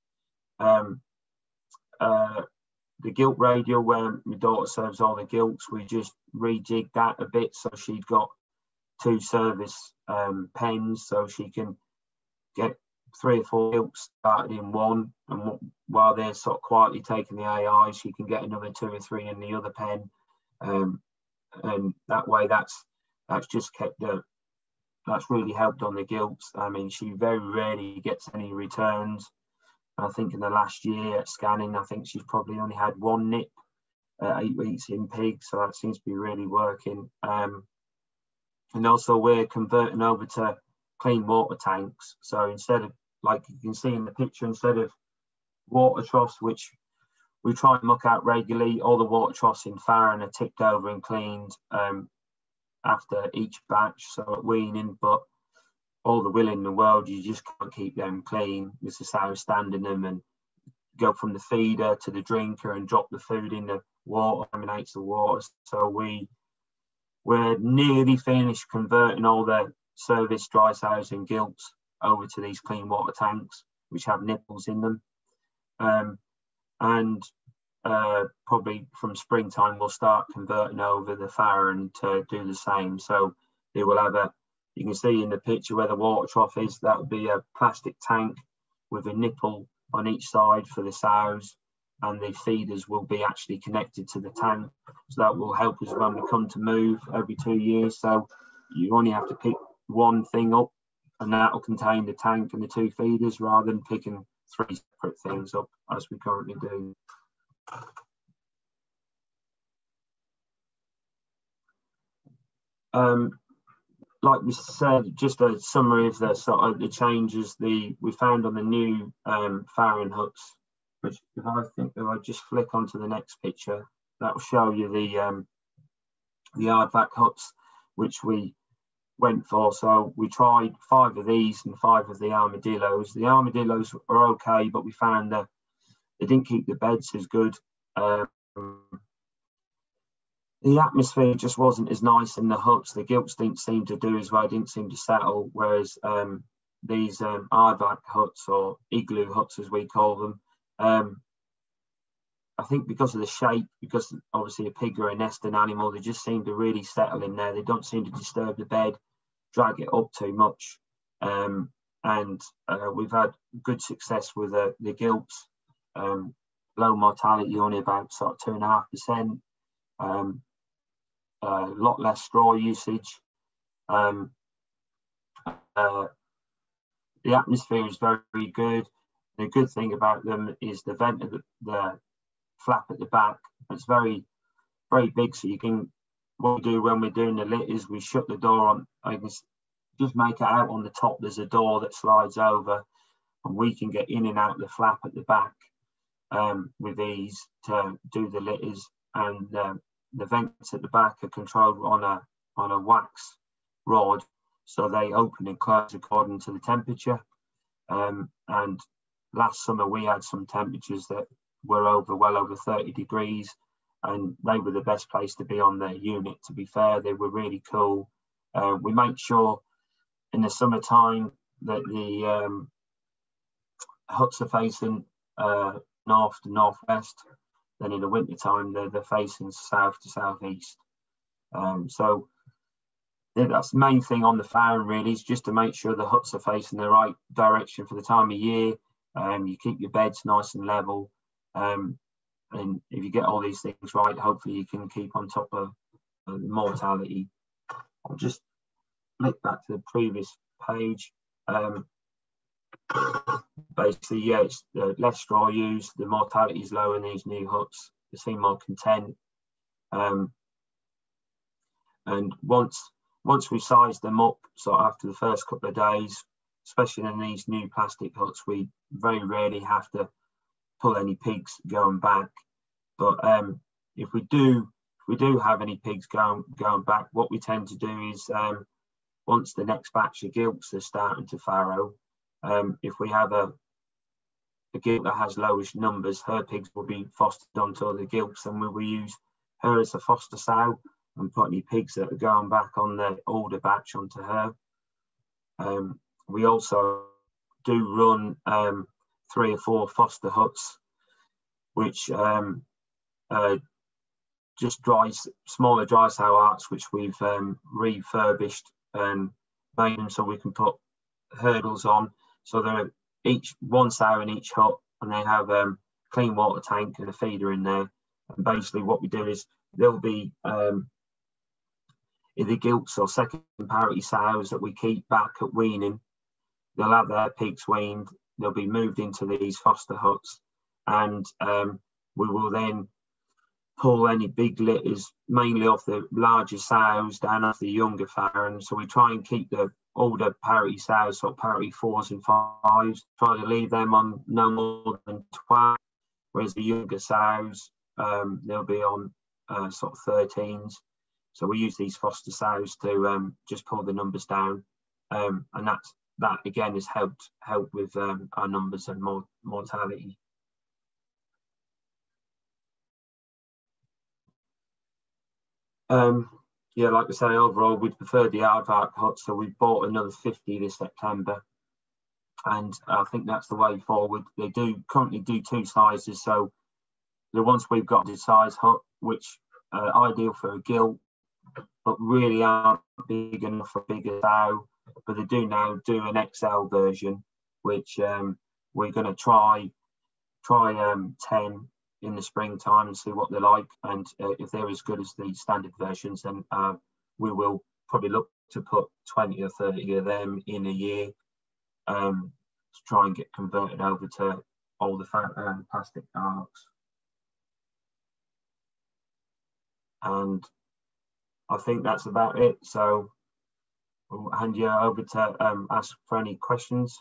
The gilt radial, where my daughter serves all the gilts, we just rejigged that a bit, so she'd got 2 service pens, so she can get 3 or 4 gilts started in one, and while they're sort of quietly taking the AI, she can get another 2 or 3 in the other pen, and that way that's just kept that's really helped on the gilts. I mean, she very rarely gets any returns. I think in the last year at scanning, I think she's probably only had 1 nip at 8 weeks in pig, so that seems to be really working. And also we're converting over to clean water tanks. So instead of, like you can see in the picture, instead of water troughs, which we try and muck out regularly, all the water troughs in farrowing are tipped over and cleaned after each batch, so at weaning. But all the will in the world, you just can't keep them clean. There's the sows standing them and go from the feeder to the drinker and drop the food in the water, contaminates the water. So we're nearly finished converting all the service dry sows and gilts over to these clean water tanks, which have nipples in them. Probably from springtime, we'll start converting over the farron to do the same. So they will have you can see in the picture where the water trough is, that will be a plastic tank with a nipple on each side for the sows, and the feeders will be actually connected to the tank. So that will help us when we come to move every 2 years. So you only have to pick one thing up, and that will contain the tank and the 2 feeders, rather than picking 3 separate things up as we currently do. Like we said, just a summary of the sort of the changes we found on the new farron huts, which if I just flick onto the next picture, that will show you the aardvark huts which we went for. So we tried 5 of these and 5 of the armadillos. The armadillos are okay, but we found that they didn't keep the beds as good. The atmosphere just wasn't as nice in the huts. The gilts didn't seem to do as well, didn't seem to settle, whereas these aardvark huts, or igloo huts as we call them, I think because of the shape, because obviously a pig or a nesting animal, they just seem to really settle in there. They don't seem to disturb the bed, drag it up too much. We've had good success with the gilts. Low mortality, only about sort of 2.5%. A lot less straw usage. The atmosphere is very, very good. The good thing about them is the vent of the flap at the back. It's very, very big. So you can, what we do when we're doing the lit is we shut the door on. I can just make it out on the top. There's a door that slides over, and we can get in and out the flap at the back with ease to do the litters. And the vents at the back are controlled on a wax rod, so they open and close according to the temperature. And last summer we had some temperatures that were well over 30 degrees, and they were the best place to be on the unit. To be fair, they were really cool. We make sure in the summertime that the huts are facing north to northwest. Then in the winter time, they're facing south to southeast. So that's the main thing on the farron, really, is just to make sure the huts are facing the right direction for the time of year. You keep your beds nice and level. And if you get all these things right, hopefully you can keep on top of mortality. I'll just flick back to the previous page. Basically, yeah, it's less straw used, the mortality is low in these new huts, they seem more content. And once we size them up, so after the first couple of days, especially in these new plastic huts, we very rarely have to pull any pigs going back. But if we do have any pigs going back, what we tend to do is once the next batch of gilts are starting to farrow, if we have a gilt that has lowish numbers, her pigs will be fostered onto the gilts, and we will use her as a foster sow and put any pigs that are going back on the older batch onto her. We also do run 3 or 4 foster huts, which just smaller dry sow arts, which we've refurbished and made them so we can put hurdles on. So they're one sow in each hut, and they have a clean water tank and a feeder in there. And basically what we do is there'll be either gilts or second parity sows that we keep back at weaning. They'll have their pigs weaned, they'll be moved into these foster huts, and we will then pull any big litters, mainly off the larger sows, down off the younger farron. So we try and keep the older parity sows, sort of parity 4s and 5s, try to leave them on no more than 12, whereas the younger sows, they'll be on sort of 13s. So we use these foster sows to just pull the numbers down. and that again has helped with our numbers and mortality. Yeah, like I say, overall we'd prefer the aardvark huts, so we've bought another 50 this September, and I think that's the way forward. They do currently do 2 sizes, so the ones we've got the size hut, which are ideal for a gilt, but really aren't big enough for a bigger sow. But they do now do an XL version, which we're going to try 10 in the springtime and see what they're like, and if they're as good as the standard versions, then we will probably look to put 20 or 30 of them in a year to try and get converted over to all the plastic arcs. And I think that's about it, so we'll hand you over to ask for any questions.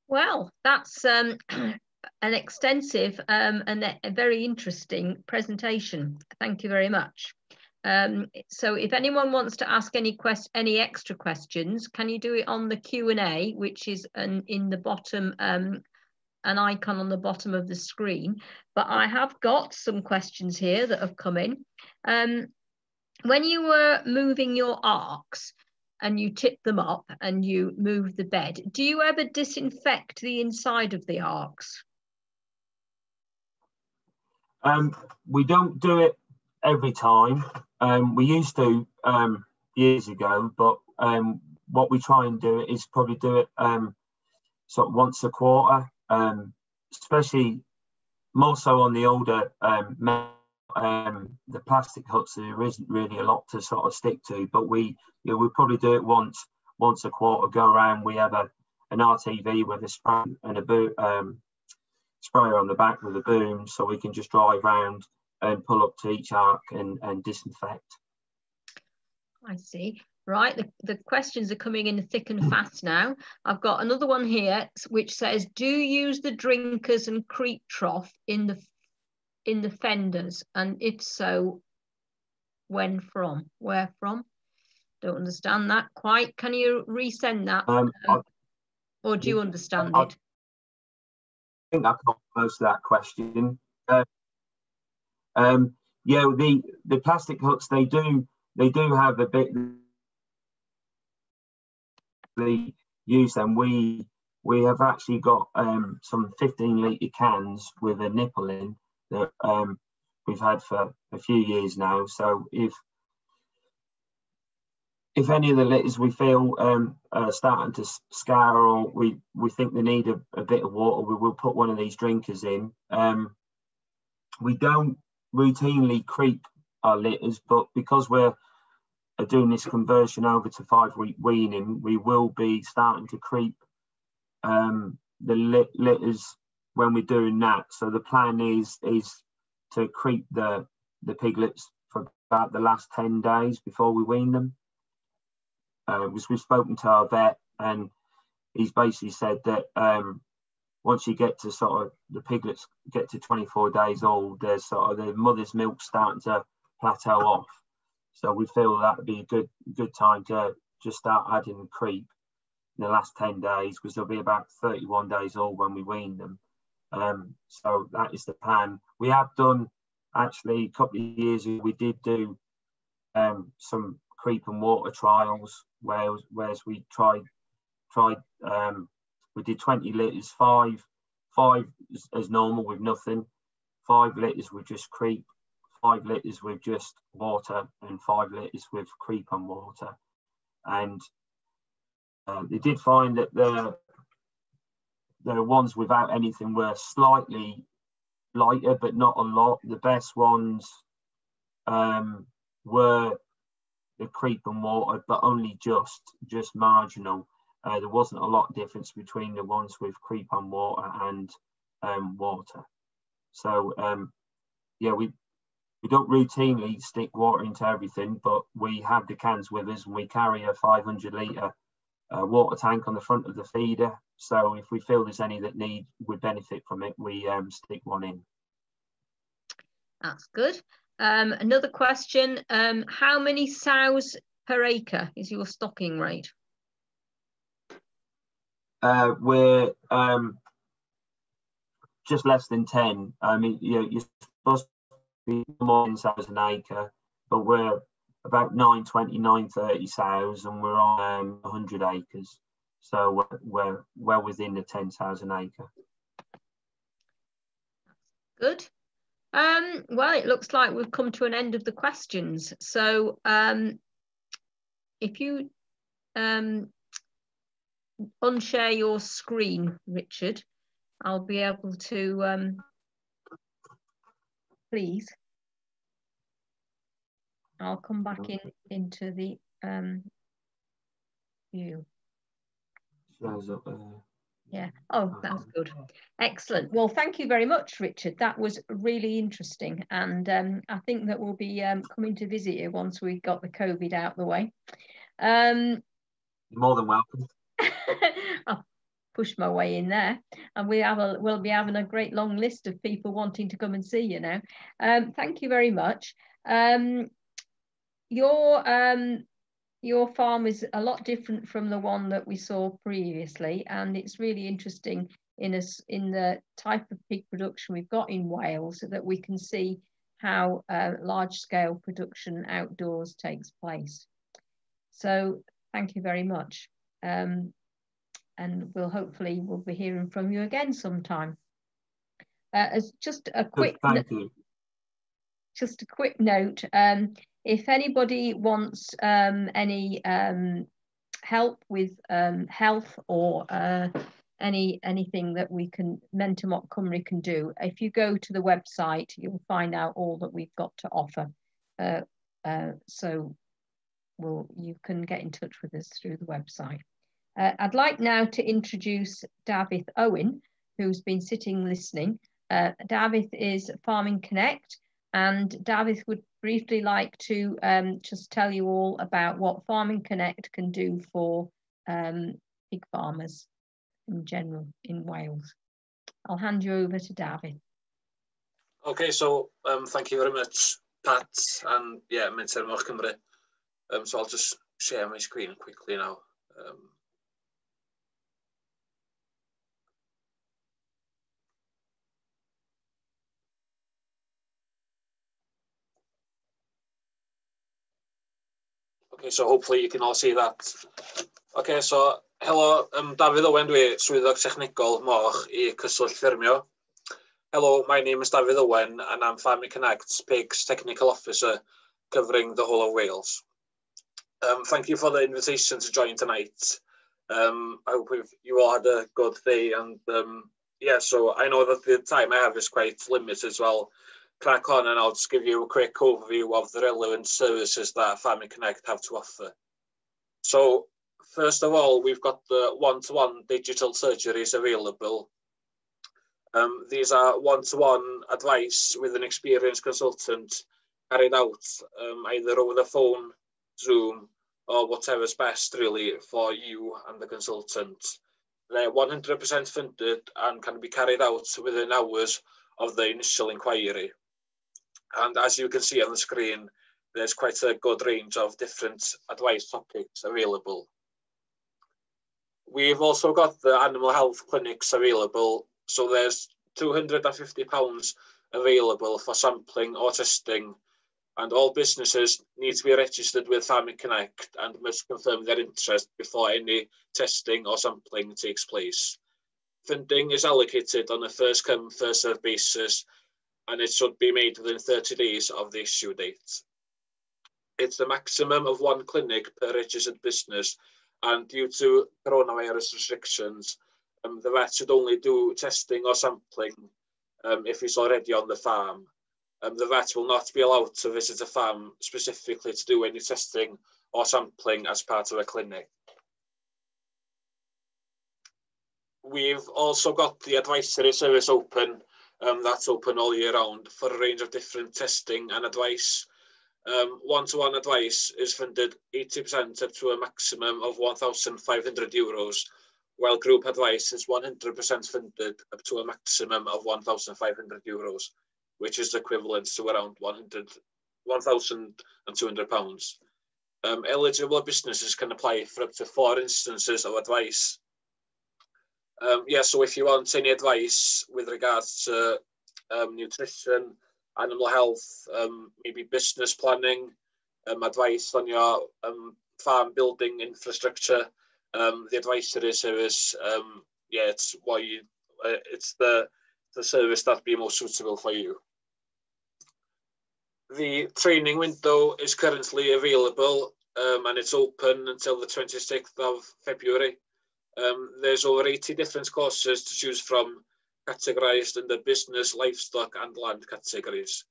Well, that's an extensive and a very interesting presentation. Thank you very much. So if anyone wants to ask any extra questions, can you do it on the Q&A, which is in the bottom, an icon on the bottom of the screen? But I have got some questions here that have come in. When you were moving your arcs and you tip them up and you move the bed, do you ever disinfect the inside of the arcs? We don't do it every time. We used to years ago, but what we try and do is probably do it sort of once a quarter, especially more so on the older the plastic huts. There isn't really a lot to sort of stick to, but we probably do it once a quarter. Go around. We have an RTV with a spray and a sprayer on the back with a boom, so we can just drive around and pull up to each arc and disinfect. I see. Right, the questions are coming in thick and fast now. I've got another one here which says, do you use the drinkers and creep trough in the fenders, and if so, where from? Don't understand that quite. Can you resend that, or do you understand it? I think I got most of that question. Yeah, the plastic huts, they do have a bit. They use them. We have actually got some 15-litre cans with a nipple in that we've had for a few years now. So if any of the litters we feel are starting to scar, or we think they need a bit of water, we will put one of these drinkers in. We don't routinely creep our litters, but because we're doing this conversion over to 5-week weaning, we will be starting to creep the litters when we're doing that. So the plan is to creep the piglets for about the last 10 days before we wean them. Because we've spoken to our vet, and he's basically said that once you get to sort of the piglets get to 24 days old, there's sort of the mother's milk starting to plateau off. So we feel that would be a good time to just start adding creep in the last 10 days, because they'll be about 31 days old when we wean them. So that is the plan. We have done, actually, a couple of years ago, we did do some creep and water trials, whereas we tried we did 20 litres, five as normal with nothing, 5 litres with just creep, 5 litres with just water, and 5 litres with creep and water. And they did find that the ones without anything were slightly lighter, but not a lot. The best ones were the creep and water, but only just marginal. There wasn't a lot of difference between the ones with creep and water and water. So yeah, we don't routinely stick water into everything, but we have the cans with us, and we carry a 500-litre water tank on the front of the feeder. So if we feel there's any that would benefit from it, we stick one in. That's good. Another question, how many sows per acre is your stocking rate? We're just less than 10. I mean, you're supposed to be more than 1,000 an acre, but we're about 920, 930 sows, and we're on 100 acres. So we're well within the 10,000 acre. Good. Well, it looks like we've come to an end of the questions. So if you unshare your screen, Richard, I'll be able to, please. I'll come back into the view. Yeah. Oh, that's good. Excellent. Well, thank you very much, Richard. That was really interesting. And I think that we'll be coming to visit you once we got the COVID out of the way. You're more than welcome. I'll push my way in there. And we'll be having a great long list of people wanting to come and see you now. Thank you very much. Your farm is a lot different from the one that we saw previously, and it's really interesting in the type of pig production we've got in Wales, so that we can see how large-scale production outdoors takes place. So thank you very much, and hopefully we'll be hearing from you again sometime. As just a quick note. If anybody wants any help with health or anything that Menter Moch Cymru can do, if you go to the website, you'll find out all that we've got to offer. So you can get in touch with us through the website. I'd like now to introduce David Owen, who's been sitting listening. David is Farming Connect, and David would briefly like to just tell you all about what Farming Connect can do for pig farmers in general in Wales. I'll hand you over to David. Okay, so thank you very much, Pat, and yeah, Menter Moch Cymru. So I'll just share my screen quickly now. Okay, so hopefully you can all see that. Okay, so hello, David Owen, dwi swyddog technegol moch I cyswllt ffermio. Hello, my name is David Owen and I'm Farming Connect's Pigs Technical Officer covering the whole of Wales. Thank you for the invitation to join tonight. I hope you all had a good day, and yeah, so I know that the time I have is quite limited as well. Crack on and I'll just give you a quick overview of the relevant services that Farming Connect have to offer. So first of all, we've got the one-to-one digital surgeries available. These are one-to-one advice with an experienced consultant carried out either over the phone, Zoom, or whatever's best really for you and the consultant. They're 100% funded and can be carried out within hours of the initial inquiry. And as you can see on the screen, there's quite a good range of different advice topics available. We've also got the animal health clinics available. So there's £250 available for sampling or testing, and all businesses need to be registered with Farming Connect and must confirm their interest before any testing or sampling takes place. Funding is allocated on a first come, first served basis, and it should be made within 30 days of the issue date. It's the maximum of one clinic per registered business, and due to coronavirus restrictions, the vet should only do testing or sampling if he's already on the farm. The vet will not be allowed to visit a farm specifically to do any testing or sampling as part of a clinic. We've also got the advisory service open. That's open all year round for a range of different testing and advice. One-to-one advice is funded 80% up to a maximum of €1,500, while group advice is 100% funded up to a maximum of €1,500, which is equivalent to around £1,200. Eligible businesses can apply for up to 4 instances of advice. Yeah, so if you want any advice with regards to nutrition, animal health, maybe business planning, advice on your farm building infrastructure, the advisory service, yeah, it's what you, it's the service that'd be most suitable for you. The training window is currently available, and it's open until the 26th of February. There's over 80 different courses to choose from, categorised under business, livestock and land categories.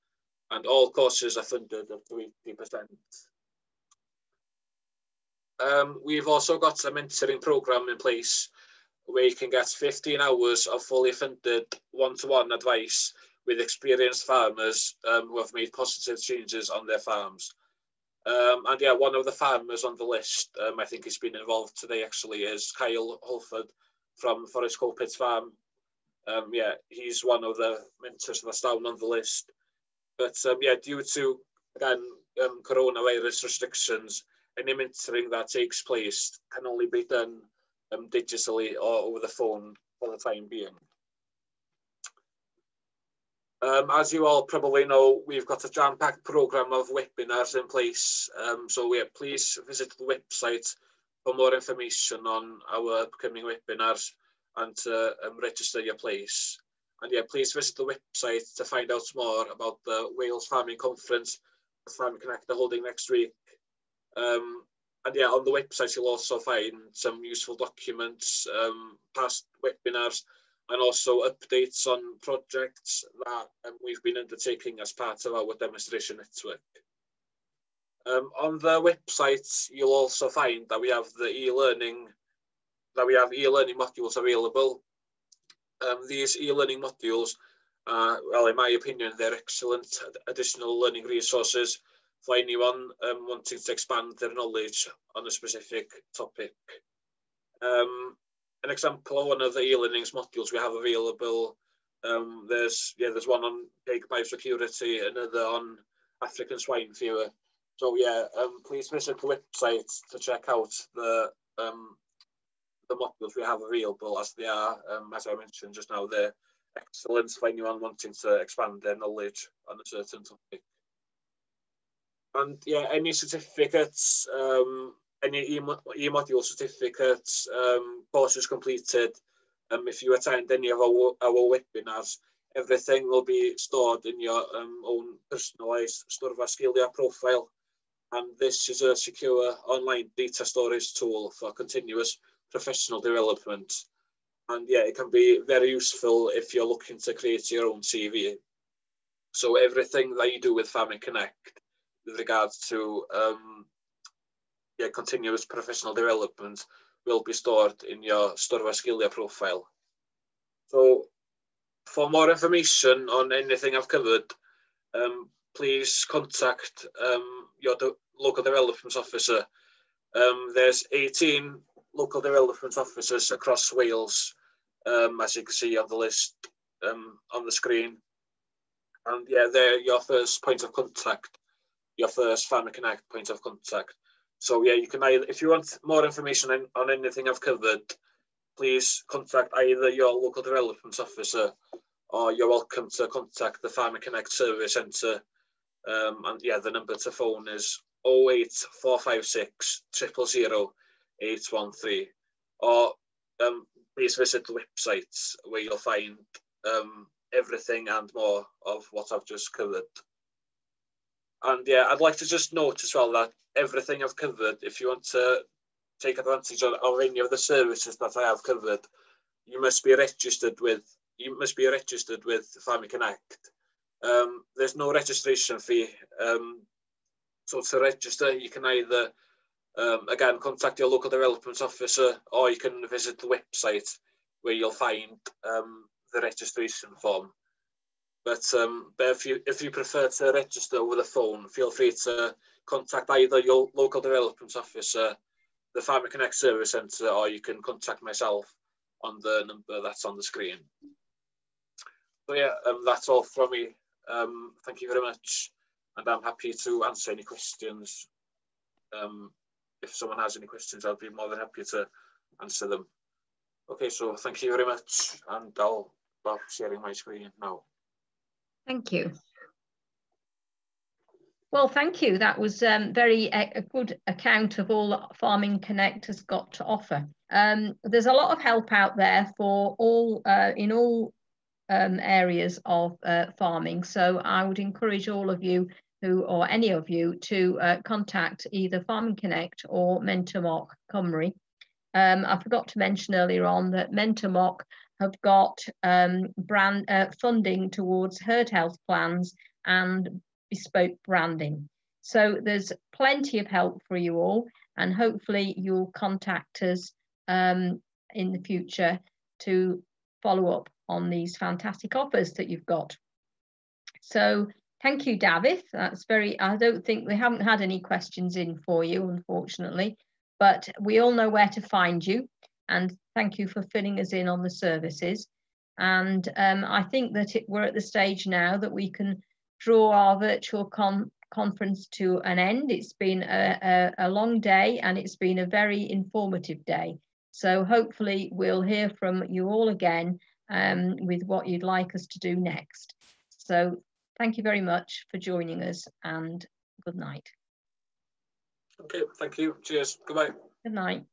And all courses are funded up to 80%. We've also got a mentoring programme in place where you can get 15 hours of fully funded one-to-one advice with experienced farmers who have made positive changes on their farms. And yeah, one of the farmers on the list, I think he's been involved today actually, is Kyle Holford from Forest Colpit's farm. Yeah, he's one of the mentors that's down on the list. But yeah, due to, again, coronavirus restrictions, any mentoring that takes place can only be done digitally or over the phone for the time being. As you all probably know, we've got a jam-packed programme of webinars in place. So yeah, please visit the website for more information on our upcoming webinars and to register your place. And yeah, please visit the website to find out more about the Wales Farming Conference that Farming Connect are holding next week. And yeah, on the website you'll also find some useful documents, past webinars, and also updates on projects that we've been undertaking as part of our demonstration network. On the website, you'll also find that we have the e-learning modules available. These e-learning modules, well, in my opinion, they're excellent additional learning resources for anyone wanting to expand their knowledge on a specific topic. An example of one of the e-learning modules we have available, there's one on pig biosecurity, another on African swine fever. So yeah, please visit the website to check out the modules we have available, as they are, as I mentioned just now, they're excellent for anyone wanting to expand their knowledge on a certain topic. And yeah, any certificates, any e-module certificates, courses completed, if you attend any of our webinars, everything will be stored in your own personalised Storfa Sgilia profile. And this is a secure online data storage tool for continuous professional development. And yeah, it can be very useful if you're looking to create your own CV. So everything that you do with Farming Connect with regards to continuous professional development will be stored in your Storfa Sgilia profile. So for more information on anything I've covered, please contact your local development officer. There's 18 local development officers across Wales, as you can see on the list on the screen. And yeah, they're your first point of contact, your first Farming Connect point of contact. So yeah, you can either, if you want more information on anything I've covered, please contact either your local development officer, or you're welcome to contact the Farming Connect Service Centre. And yeah, the number to phone is 08456 000 813, or please visit the website where you'll find everything and more of what I've just covered. And yeah, I'd like to just note as well that everything I've covered, if you want to take advantage of any of the services that I have covered, you must be registered with Farming Connect. There's no registration fee. So to register, you can either again contact your local development officer, or you can visit the website where you'll find the registration form. But if you prefer to register over the phone, feel free to contact either your local development officer, the Farming Connect Service Centre, or you can contact myself on the number that's on the screen. So yeah, that's all from me. Thank you very much, and I'm happy to answer any questions if someone has any questions, I'll be more than happy to answer them. Okay, so thank you very much, and I'll stop sharing my screen now. Thank you. Well, thank you. That was very a good account of all that Farming Connect has got to offer. There's a lot of help out there for all in all areas of farming. So I would encourage all of you or any of you to contact either Farming Connect or Menter Moch Cymru. I forgot to mention earlier on that Menter Moch have got funding towards herd health plans and bespoke branding. So there's plenty of help for you all, and hopefully you'll contact us in the future to follow up on these fantastic offers that you've got. So thank you, David. That's I don't think we haven't had any questions in for you, unfortunately, but we all know where to find you, and thank you for filling us in on the services. And I think that we're at the stage now that we can draw our virtual conference to an end. It's been a long day, and it's been a very informative day. So hopefully we'll hear from you all again with what you'd like us to do next. So thank you very much for joining us, and good night. Okay, thank you. Cheers. Goodbye. Good night.